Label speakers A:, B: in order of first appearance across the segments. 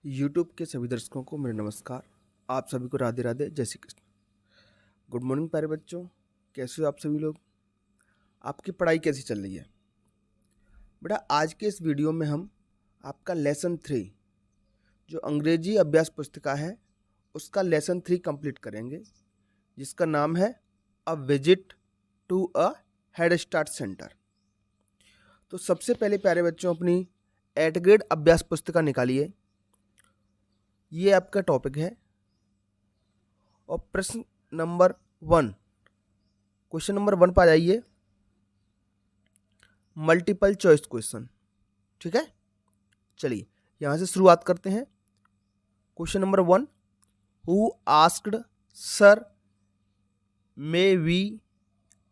A: YouTube के सभी दर्शकों को मेरा नमस्कार। आप सभी को राधे राधे, जय श्री कृष्ण। गुड मॉर्निंग प्यारे बच्चों, कैसे हो आप सभी लोग? आपकी पढ़ाई कैसी चल रही है? बेटा, आज के इस वीडियो में हम आपका लेसन 3 जो अंग्रेजी अभ्यास पुस्तिका है उसका लेसन 3 कंप्लीट करेंगे, जिसका नाम है a visit to a head start centre. तो सबसे पहले प्यारे बच्चों अपनी 8th ग्रेड अभ्यास पुस्तिका निकालिए। ये आपका टॉपिक है और प्रश्न नंबर 1, क्वेश्चन नंबर 1 पर आ जाइए। मल्टीपल चॉइस क्वेश्चन, ठीक है। चलिए यहां से शुरुआत करते हैं। Question number 1, who asked sir may we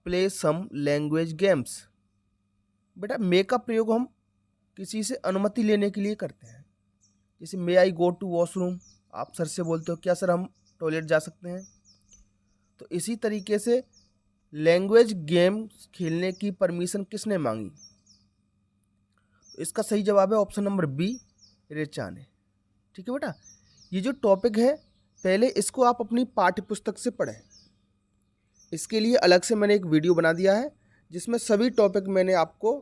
A: play some language games. बेटा, मे का प्रयोग हम किसी से अनुमति लेने के लिए करते हैं। जैसे मे आई गो टू वॉशरूम, आप सर से बोलते हो क्या सर हम टॉयलेट जा सकते हैं। तो इसी तरीके से लैंग्वेज गेम खेलने की परमिशन किसने मांगी? तो इसका सही जवाब है ऑप्शन नंबर बी, रिचा ने। ठीक है बेटा, ये जो टॉपिक है पहले इसको आप अपनी पाठ्य पुस्तक से पढ़ें। इसके लिए अलग से मैंने एक वीडियो बना दिया है जिसमें सभी टॉपिक मैंने आपको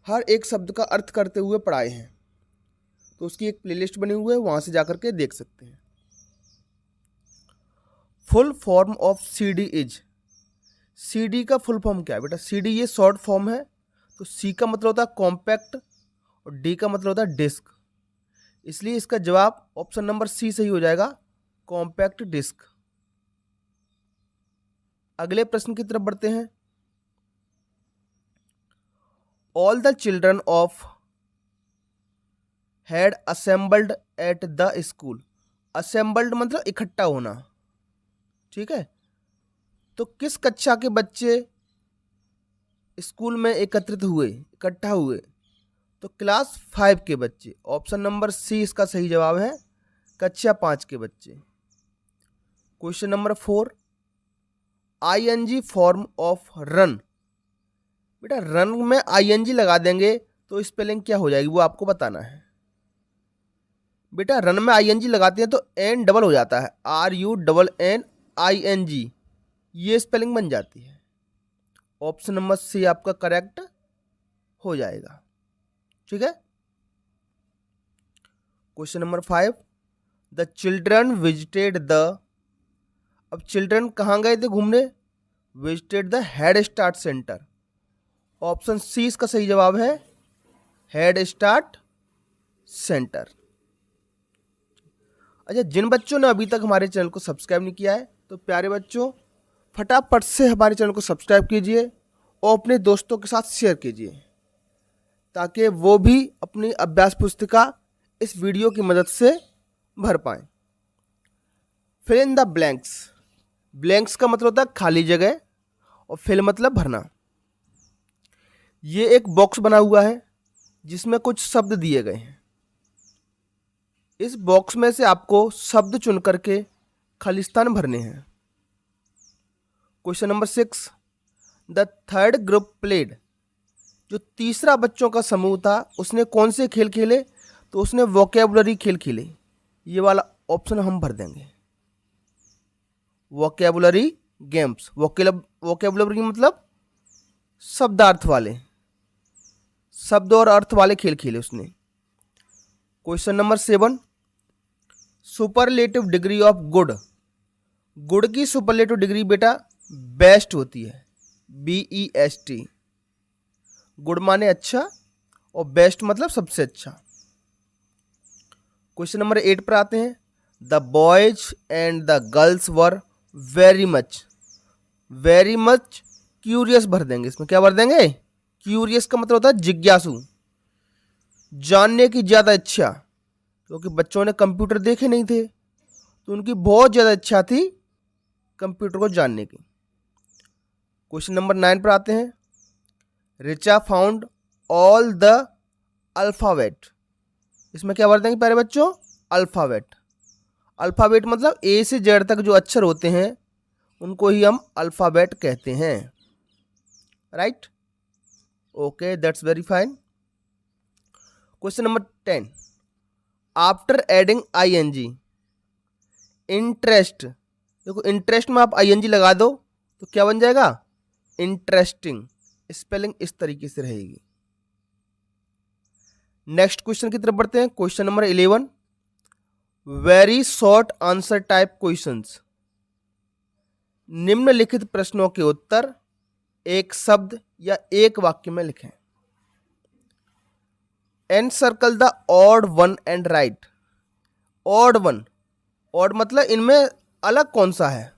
A: हर एक शब्द का अर्थ करते हुए पढ़ाए हैं। तो उसकी एक प्लेलिस्ट बनी हुई है, वहां से जाकर के देख सकते हैं। Full form of CD is. CD का फुल फॉर्म क्या है बेटा? सीडी ये शॉर्ट फॉर्म है। तो सी का मतलब होता है कॉम्पैक्ट और डी का मतलब होता है डिस्क, इसलिए इसका जवाब ऑप्शन नंबर सी सही हो जाएगा, कॉम्पैक्ट डिस्क। अगले प्रश्न की तरफ बढ़ते हैं। All the children of had assembled at the school. Assembled मतलब इकट्ठा होना, ठीक है। तो किस कक्षा के बच्चे स्कूल में इकट्ठा हुए? तो क्लास 5 के बच्चे। ऑप्शन नंबर सी इसका सही जवाब है, कक्षा 5 के बच्चे। Question number 4, ING form of run. बेटा, रन में आईएनजी लगा देंगे तो स्पेलिंग क्या हो जाएगी वो आपको बताना है। बेटा, रन में आईएनजी लगाते हैं तो एन डबल हो जाता है, RUNNING, ये स्पेलिंग बन जाती है। ऑप्शन नंबर सी आपका करेक्ट हो जाएगा, ठीक है। Question number 5, the children visited the. अब चिल्ड्रन कहाँ गए थे घूमने? Visited the head start centre. Option C इसका सही जवाब है, हेड स्टार्ट सेंटर। अच्छा, जिन बच्चों ने अभी तक हमारे चैनल को सब्सक्राइब नहीं किया है तो प्यारे बच्चों फटाफट से हमारे चैनल को सब्सक्राइब कीजिए और अपने दोस्तों के साथ शेयर कीजिए ताकि वो भी अपनी अभ्यास पुस्तिका इस वीडियो की मदद से भर पाएं। Fill in the blanks. Blanks का मतलब होता है खाली जगह और फिल मतलब भरना। ये एक बॉक्स बना हुआ है जिसमें कुछ शब्द दिए गए हैं। इस बॉक्स में से आपको शब्द चुन करके खालिस्तान भरने हैं। Question number 6, the third group played. जो तीसरा बच्चों का समूह था उसने कौन से खेल खेले? तो उसने वोकैबुलरी खेल खेले। ये वाला ऑप्शन हम भर देंगे, वोकैबुलरी गेम्स। वोकैबुलरी मतलब शब्दार्थ वाले, शब्द और अर्थ वाले खेल खेले उसने। Question number 7, superlative degree of good. Good की सुपरलेटिव डिग्री बेटा बेस्ट होती है, BEST। गुड माने अच्छा और बेस्ट मतलब सबसे अच्छा। क्वेश्चन नंबर 8 पर आते हैं। The boys and the girls were very much curious भर देंगे। इसमें क्या भर देंगे? क्यूरियस का मतलब होता है जिज्ञासु, जानने की ज्यादा इच्छा, क्योंकि बच्चों ने कंप्यूटर देखे नहीं थे तो उनकी बहुत ज्यादा इच्छा थी कंप्यूटर को जानने की। क्वेश्चन नंबर 9 पर आते हैं। Richa found all the alphabet. इसमें क्या भर देंगे प्यारे बच्चों? अल्फाबेट। अल्फाबेट मतलब ए से जेड तक जो अक्षर होते हैं उनको ही हम अल्फाबेट कहते हैं, right? Okay, that's very fine. Question number 10, after adding ING, interest, देखो इंटरेस्ट में आप ING लगा दो तो क्या बन जाएगा, इंटरेस्टिंग। स्पेलिंग इस तरीके से रहेगी। नेक्स्ट क्वेश्चन की तरफ बढ़ते हैं। Question number 11, very short answer type questions. निम्नलिखित प्रश्नों के उत्तर एक शब्द या एक वाक्य में लिखें। And circle the odd one and right. Odd one, odd मतलब इनमें अलग कौन सा है।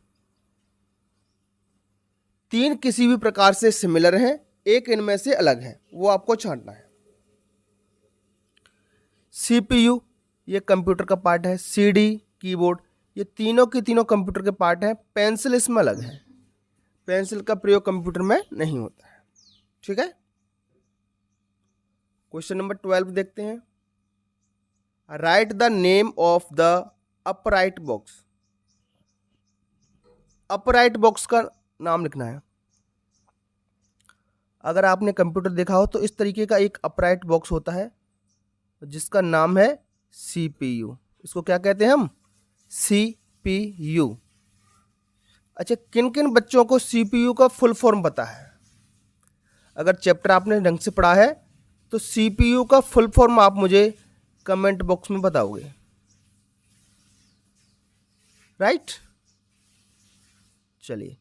A: तीन किसी भी प्रकार से सिमिलर हैं, एक इनमें से अलग है, वो आपको छांटना है। CPU ये कंप्यूटर का पार्ट है, CD कीबोर्ड, ये तीनों के तीनों कंप्यूटर के पार्ट हैं। पेंसिल इसमें अलग है, पेंसिल का प्रयोग कंप्यूटर में नहीं होता है। ठीक है। क्वेश्चन नंबर 12 देखते हैं। Right the name of the upright box. Upright box का नाम लिखना है। अगर आपने कंप्यूटर देखा हो तो इस तरीके का एक अपराइट बॉक्स होता है जिसका नाम है CPU। इसको क्या कहते हैं हम, CPU। अच्छा, किन किन बच्चों को CPU का फुल फॉर्म पता है? अगर चैप्टर आपने ढंग से पढ़ा है तो CPU का फुल फॉर्म आप मुझे कमेंट बॉक्स में बताओगे। राइट। चलिए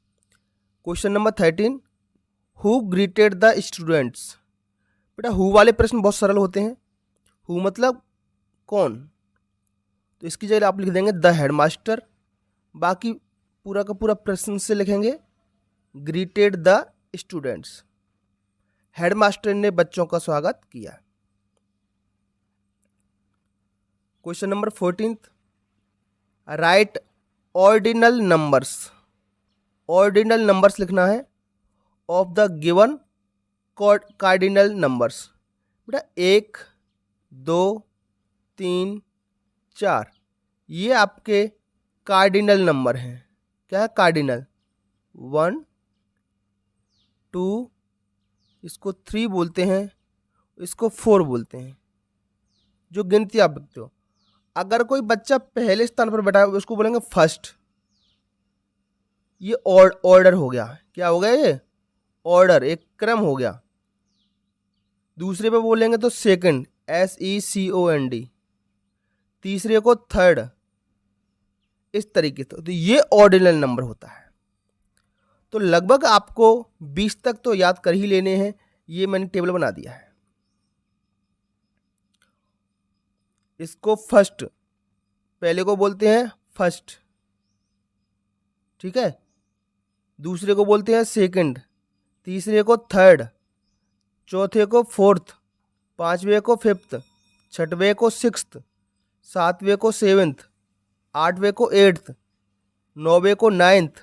A: question number 13, who greeted the students. बेटा हु वाले प्रश्न बहुत सरल होते हैं। हु मतलब कौन, तो इसकी जगह आप लिख देंगे द हेडमास्टर। बाकी पूरा का पूरा प्रश्न से लिखेंगे ग्रीटेड द स्टूडेंट्स। हेडमास्टर ने बच्चों का स्वागत किया। Question number 14, right ordinal numbers. Ordinal numbers लिखना है of the given cardinal numbers. बेटा 1, 2, 3, 4 ये आपके कार्डिनल नंबर हैं। क्या है कार्डिनल? 1, 2, इसको 3 बोलते हैं, इसको 4 बोलते हैं, जो गिनती आप लिखते हो। अगर कोई बच्चा पहले स्थान पर बैठा है उसको बोलेंगे फर्स्ट। ये ऑर्डर हो गया। क्या हो गया? ये ऑर्डर, एक क्रम हो गया। दूसरे पे बोलेंगे तो सेकंड, SECOND। तीसरे को थर्ड, इस तरीके से। तो ये ऑर्डिनल नंबर होता है। तो लगभग आपको 20 तक तो याद कर ही लेने हैं। ये मैंने टेबल बना दिया है। इसको फर्स्ट, पहले को बोलते हैं फर्स्ट, ठीक है। दूसरे को बोलते हैं सेकंड, तीसरे को थर्ड, चौथे को फोर्थ, पांचवे को फिफ्थ, छठवें को सिक्स्थ, सातवें को सेवेंथ, आठवें को एट्थ, नौवें को नाइन्थ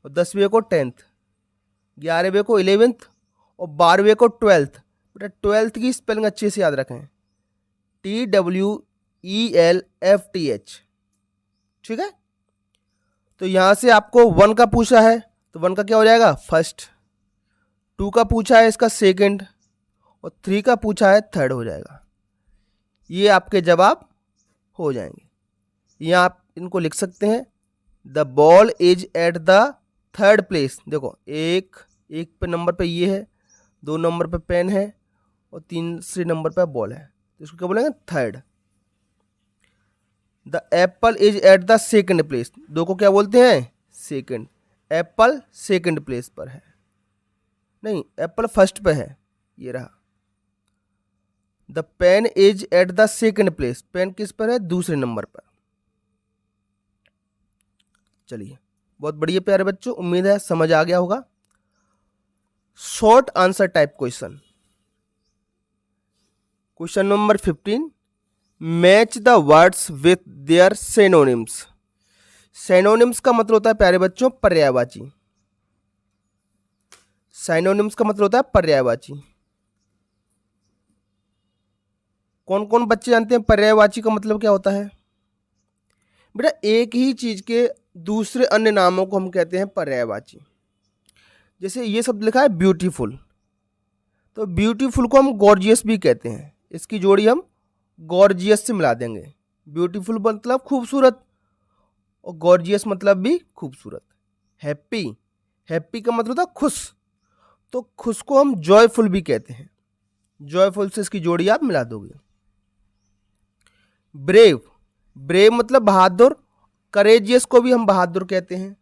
A: और 10वें को 10th, 11वें को 11th और 12वें को 12th। बेटा 12th की स्पेलिंग अच्छे से याद रखें, TWELFTH। ठीक है। तो यहां से आपको 1 का पूछा है तो 1 का क्या हो जाएगा? फर्स्ट। 2 का पूछा है इसका सेकंड और 3 का पूछा है थर्ड हो जाएगा। ये आपके जवाब हो जाएंगे। यहाँ आप इनको लिख सकते हैं। The ball is at the third place. देखो एक पे नंबर पे ये है, 2 नंबर पे पेन है और 3 नंबर पे बॉल है, तो इसको क्या बोलेंगे? Third. The Apple is at the second place. 2 को क्या बोलते हैं? सेकंड। एप्पल सेकंड प्लेस पर है, नहीं एप्पल फर्स्ट पे है, ये रहा। The pen is at the second place. Pen किस पर है? दूसरे नंबर पर। चलिए बहुत बढ़िया प्यारे बच्चों, उम्मीद है समझ आ गया होगा। Short answer type question. Question number 15, match the words with their synonyms. Synonyms का मतलब होता है प्यारे बच्चों पर्यायवाची। सिनोनिम्स का मतलब होता है पर्यायवाची। कौन कौन बच्चे जानते हैं पर्यायवाची का मतलब क्या होता है? बेटा एक ही चीज के दूसरे अन्य नामों को हम कहते हैं पर्यायवाची। जैसे ये शब्द लिखा है ब्यूटीफुल, तो ब्यूटीफुल को हम गॉर्जियस भी कहते हैं। इसकी जोड़ी हम गॉर्जियस से मिला देंगे। ब्यूटीफुल मतलब खूबसूरत और गॉर्जियस मतलब भी खूबसूरत। हैप्पी, हैप्पी का मतलब था खुश, तो खुश को हम जॉयफुल भी कहते हैं। जॉयफुल से इसकी जोड़ी आप मिला दोगे। ब्रेव, ब्रेव मतलब बहादुर, करेजियस को भी हम बहादुर कहते हैं,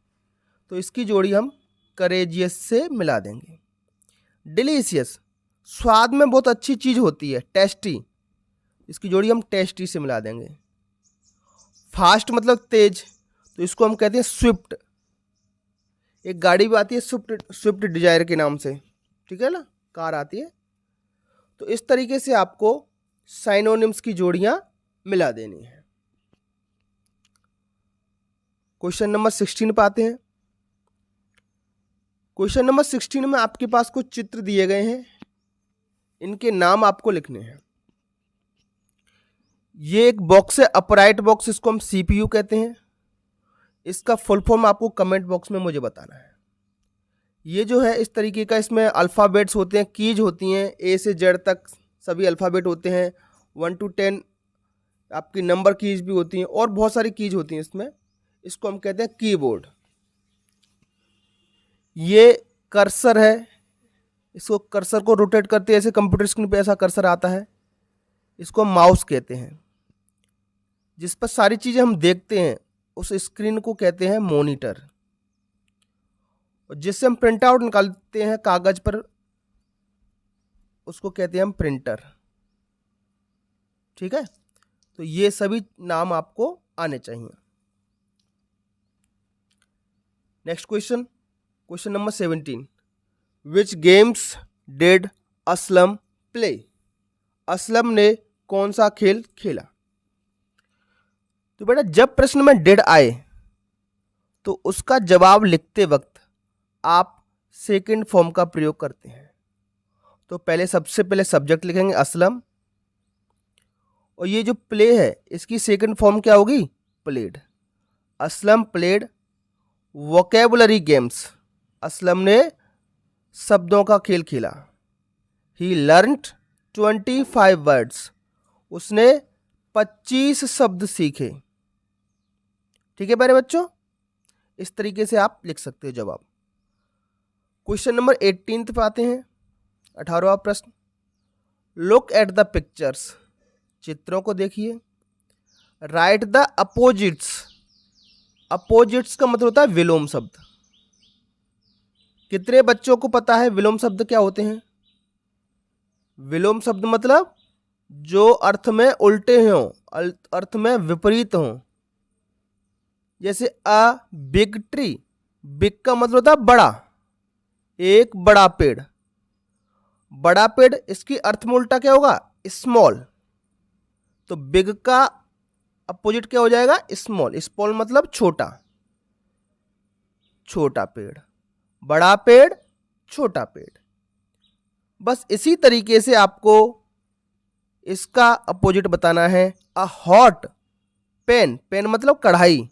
A: तो इसकी जोड़ी हम करेजियस से मिला देंगे। डिलीशियस, स्वाद में बहुत अच्छी चीज होती है, टेस्टी, इसकी जोड़ी हम टेस्टी से मिला देंगे। फास्ट मतलब तेज, तो इसको हम कहते हैं स्विफ्ट। एक गाड़ी भी आती है स्विफ्ट, स्विफ्ट डिजायर के नाम से, ठीक है ना, कार आती है। तो इस तरीके से आपको साइनोनिम्स की जोड़ियां मिला देनी है। क्वेश्चन नंबर 16 पे आते हैं। क्वेश्चन नंबर 16 में आपके पास कुछ चित्र दिए गए हैं, इनके नाम आपको लिखने हैं। ये एक बॉक्स है, अपराइट बॉक्स, इसको हम सीपीयू कहते हैं। इसका फुल फॉर्म आपको कमेंट बॉक्स में मुझे बताना है। ये जो है इस तरीके का, इसमें अल्फ़ाबेट्स होते हैं, कीज होती हैं, ए से जेड तक सभी अल्फ़ाबेट होते हैं, 1 to 10 आपकी नंबर कीज भी होती हैं और बहुत सारी कीज होती हैं इसमें। इसको हम कहते हैं कीबोर्ड। ये कर्सर है, इसको कर्सर को रोटेट करते हैं, ऐसे कंप्यूटर स्क्रीन पे ऐसा कर्सर आता है, इसको हम माउस कहते हैं। जिस पर सारी चीज़ें हम देखते हैं उस स्क्रीन को कहते हैं मॉनिटर। और जिससे हम प्रिंट आउट निकालते हैं कागज पर उसको कहते हैं हम प्रिंटर, ठीक है। तो ये सभी नाम आपको आने चाहिए। Next question, question number 17, which games did Aslam play? Aslam ने कौन सा खेल खेला? तो बेटा जब प्रश्न में डिड आए तो उसका जवाब लिखते वक्त आप सेकंड फॉर्म का प्रयोग करते हैं। तो पहले सबसे पहले सब्जेक्ट लिखेंगे असलम, और ये जो प्ले है इसकी सेकंड फॉर्म क्या होगी? Played. Aslam played vocabulary games, Aslam ने शब्दों का खेल खेला। ही लर्नड 25 वर्ड्स, उसने 25 शब्द सीखे। ठीक है प्यारे बच्चों, इस तरीके से आप लिख सकते हो जवाब। क्वेश्चन नंबर 18 पे आते हैं, 18वां प्रश्न। लुक एट द पिक्चर्स, चित्रों को देखिए। राइट द अपोजिट्स, अपोजिट्स का मतलब होता है विलोम शब्द। कितने बच्चों को पता है विलोम शब्द क्या होते हैं? विलोम शब्द मतलब जो अर्थ में उल्टे हों, अर्थ में विपरीत हों। जैसे अ बिग ट्री, बिग का मतलब होता है बड़ा, एक बड़ा पेड़। बड़ा पेड़ इसकी अर्थ में उल्टा क्या होगा? स्मॉल। तो बिग का अपोजिट क्या हो जाएगा? स्मॉल। स्मॉल मतलब छोटा, छोटा पेड़। बड़ा पेड़, छोटा पेड़। बस इसी तरीके से आपको इसका अपोजिट बताना है। अ हॉट पेन, पेन मतलब कढ़ाई,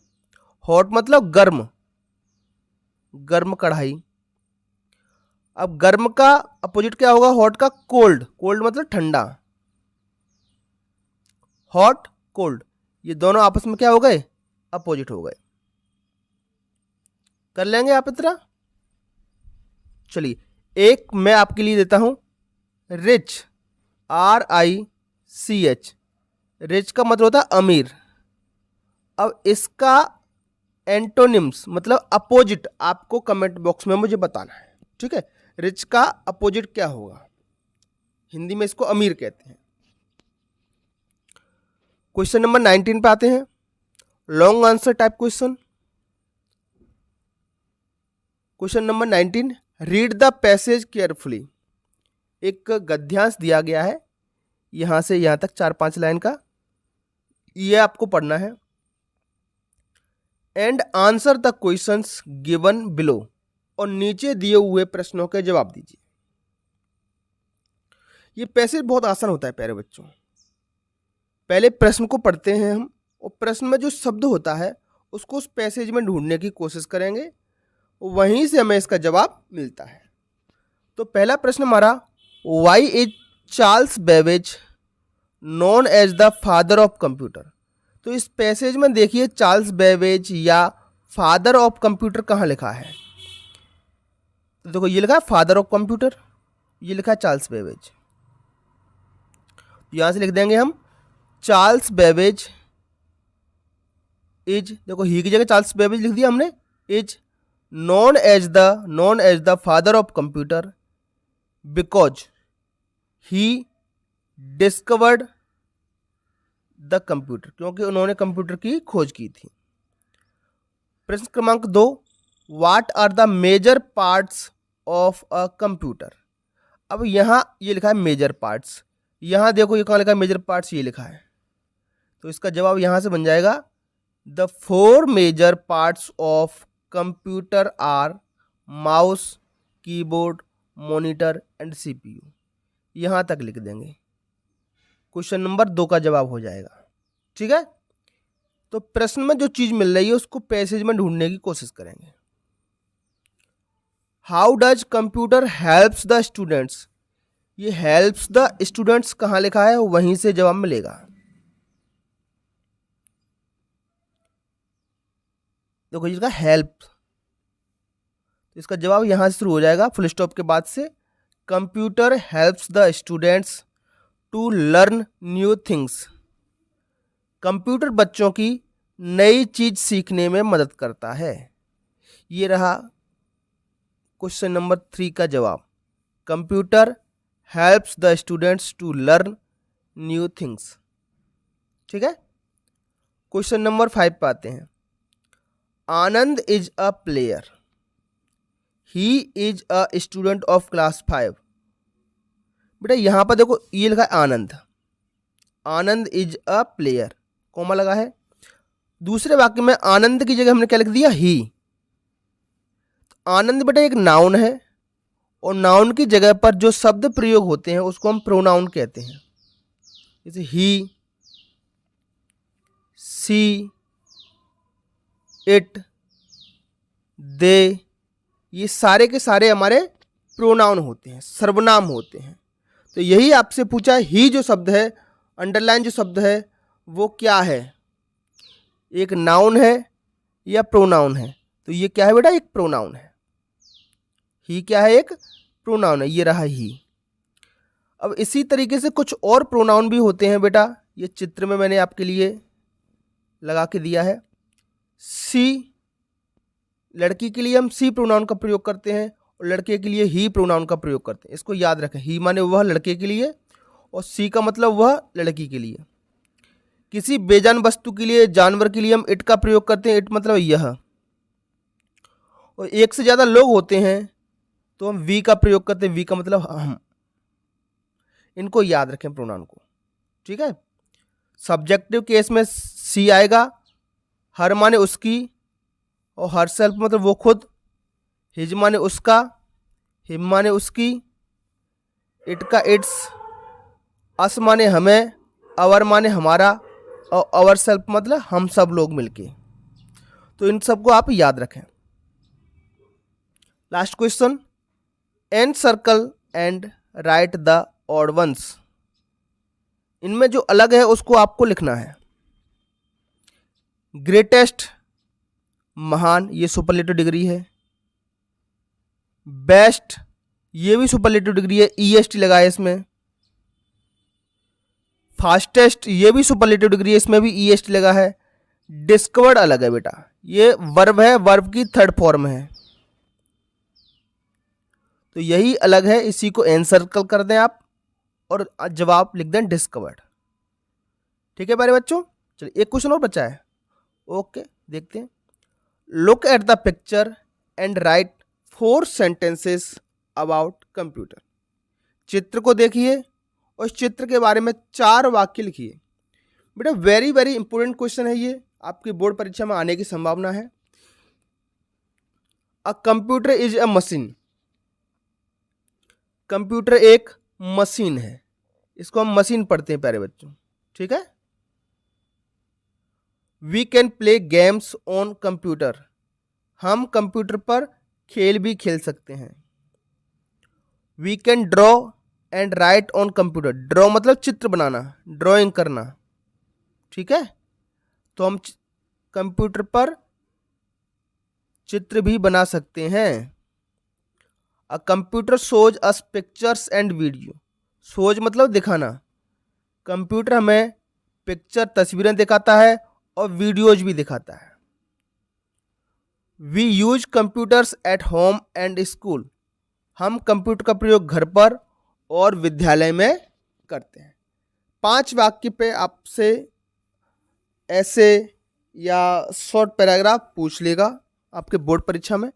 A: हॉट मतलब गर्म, गर्म कढ़ाई। अब गर्म का अपोजिट क्या होगा? हॉट का कोल्ड, कोल्ड मतलब ठंडा। हॉट कोल्ड, ये दोनों आपस में क्या हो गए? अपोजिट हो गए। कर लेंगे आप इतना? चलिए एक मैं आपके लिए देता हूं, रिच, RICH। रिच का मतलब होता है अमीर। अब इसका एंटोनिम्स मतलब अपोजिट आपको कमेंट बॉक्स में मुझे बताना है, ठीक है। रिच का अपोजिट क्या होगा? हिंदी में इसको अमीर कहते हैं। क्वेश्चन नंबर 19 पे आते हैं, long answer type question. Question number 19, read the passage carefully. एक गद्यांश दिया गया है, यहां से यहां तक 4-5 लाइन का, ये आपको पढ़ना है। And answer the questions given below, और नीचे दिए हुए प्रश्नों के जवाब दीजिए। ये पैसेज बहुत आसान होता है प्यारे बच्चों। पहले प्रश्न को पढ़ते हैं हम, और प्रश्न में जो शब्द होता है उसको उस पैसेज में ढूंढने की कोशिश करेंगे, वहीं से हमें इसका जवाब मिलता है। तो पहला प्रश्न हमारा, why is Charles Babbage known as the father of computer. तो इस पैसेज में देखिए चार्ल्स बेबेज या फादर ऑफ कंप्यूटर कहाँ लिखा है। तो देखो ये लिखा है फादर ऑफ कंप्यूटर, ये लिखा है चार्ल्स बेबेज। यहां से लिख देंगे हम चार्ल्स बेबेज इज, देखो ही की जगह चार्ल्स बेबेज लिख दिया हमने, is known as the father of computer because he discovered the computer, क्योंकि उन्होंने कंप्यूटर की खोज की थी। प्रश्न क्रमांक 2, what are the major parts of a computer. अब यहाँ ये लिखा है मेजर पार्ट्स, यहाँ देखो ये कहाँ लिखा है मेजर पार्ट्स, ये लिखा है। तो इसका जवाब यहाँ से बन जाएगा the 4 major parts of computer are mouse, keyboard, monitor and CPU. यहाँ तक लिख देंगे, क्वेश्चन नंबर 2 का जवाब हो जाएगा। ठीक है, तो प्रश्न में जो चीज मिल रही है उसको पैसेज में ढूंढने की कोशिश करेंगे। How does computer helps the students, ये हेल्प्स द स्टूडेंट्स कहाँ लिखा है, वहीं से जवाब मिलेगा। देखो इसका हेल्प, इसका जवाब यहां से शुरू हो जाएगा फुल स्टॉप के बाद से। Computer helps the students to learn new things, computer बच्चों की नई चीज सीखने में मदद करता है। ये रहा क्वेश्चन नंबर 3 का जवाब, computer helps the students to learn new things. ठीक है, क्वेश्चन नंबर 5 पे आते हैं। Anand is a player, he is a student of class 5। बेटा यहां पर देखो ये लिखा है Anand, Anand is a player, comma लगा है। दूसरे वाक्य में आनंद की जगह हमने क्या लिख दिया, ही। तो आनंद बेटा एक नाउन है, और नाउन की जगह पर जो शब्द प्रयोग होते हैं उसको हम प्रोनाउन कहते हैं। जैसे ही, सी, इट, दे, ये सारे के सारे हमारे प्रोनाउन होते हैं, सर्वनाम होते हैं। तो यही आपसे पूछा है, ही जो शब्द है, अंडरलाइन जो शब्द है, वो क्या है, एक नाउन है या प्रोनाउन है। तो ये क्या है बेटा, एक प्रोनाउन है। ही क्या है, एक प्रोनाउन है, ये रहा ही। अब इसी तरीके से कुछ और प्रोनाउन भी होते हैं बेटा, ये चित्र में मैंने आपके लिए लगा के दिया है। सी, लड़की के लिए हम सी प्रोनाउन का प्रयोग करते हैं, और लड़के के लिए ही प्रोनाउन का प्रयोग करते हैं। इसको याद रखें, ही माने वह लड़के के लिए, और सी का मतलब वह लड़की के लिए। किसी बेजान वस्तु के लिए, जानवर के लिए हम इट का प्रयोग करते हैं, इट मतलब यह। और एक से ज़्यादा लोग होते हैं तो हम वी का प्रयोग करते हैं, वी का मतलब हम। इनको याद रखें प्रोनाउन को। ठीक है, सब्जेक्टिव केस में सी आएगा, हर माने उसकी, और हर सेल्फ मतलब वो खुद, हिज माने उसका, हिम माने उसकी, इट का इट्स, अस माने हमें, अवर माने हमारा, और अवर सेल्फ मतलब हम सब लोग मिलके। तो इन सबको आप याद रखें। Last question, encircle and write the odd ones. इनमें जो अलग है उसको आपको लिखना है। ग्रेटेस्ट, महान, ये सुपरलेटिव डिग्री है। बेस्ट, ये भी सुपरलेटिव डिग्री है, ईएसटी लगा है इसमें। फास्टेस्ट, ये भी सुपरलेटिव डिग्री है, इसमें भी ईएसटी लगा है। डिस्कवर्ड अलग है बेटा, ये वर्ब है, वर्ब की थर्ड फॉर्म है, तो यही अलग है। इसी को एन सर्कल कर दें आप, और जवाब लिख दें डिस्कवर्ड। ठीक है प्यारे बच्चों, चलिए एक क्वेश्चन और बचा है। ओके, देखते हैं। Look at the picture and right 4 sentences about computer. चित्र को देखिए और इस चित्र के बारे में 4 वाक्य लिखिए। बेटा वेरी वेरी इंपॉर्टेंट क्वेश्चन है ये, आपकी बोर्ड परीक्षा में आने की संभावना है। A computer is a machine, computer एक मशीन है, इसको हम मशीन पढ़ते हैं प्यारे बच्चों। ठीक है, we can play games on computer, हम कंप्यूटर पर खेल भी खेल सकते हैं। We can draw and write on computer. Draw मतलब चित्र बनाना, ड्राइंग करना, ठीक है। तो हम कंप्यूटर पर चित्र भी बना सकते हैं। A computer shows us pictures and video. Shows मतलब दिखाना, कंप्यूटर हमें पिक्चर तस्वीरें दिखाता है और वीडियोज भी दिखाता है। We use computers at home and school. हम कंप्यूटर का प्रयोग घर पर और विद्यालय में करते हैं। 5 वाक्य पे आपसे ऐसे या शॉर्ट पैराग्राफ पूछ लेगा आपके बोर्ड परीक्षा में,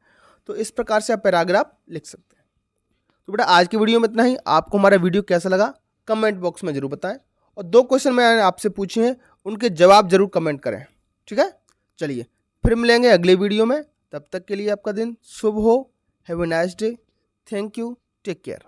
A: तो इस प्रकार से आप पैराग्राफ लिख सकते हैं। तो बेटा आज की वीडियो में इतना ही। आपको हमारा वीडियो कैसा लगा कमेंट बॉक्स में जरूर बताएं, और 2 क्वेश्चन मैंने आपसे पूछे हैं उनके जवाब जरूर कमेंट करें, ठीक है। चलिए फिर मिलेंगे अगले वीडियो में, तब तक के लिए आपका दिन शुभ हो। Have a nice day. Thank you, take care.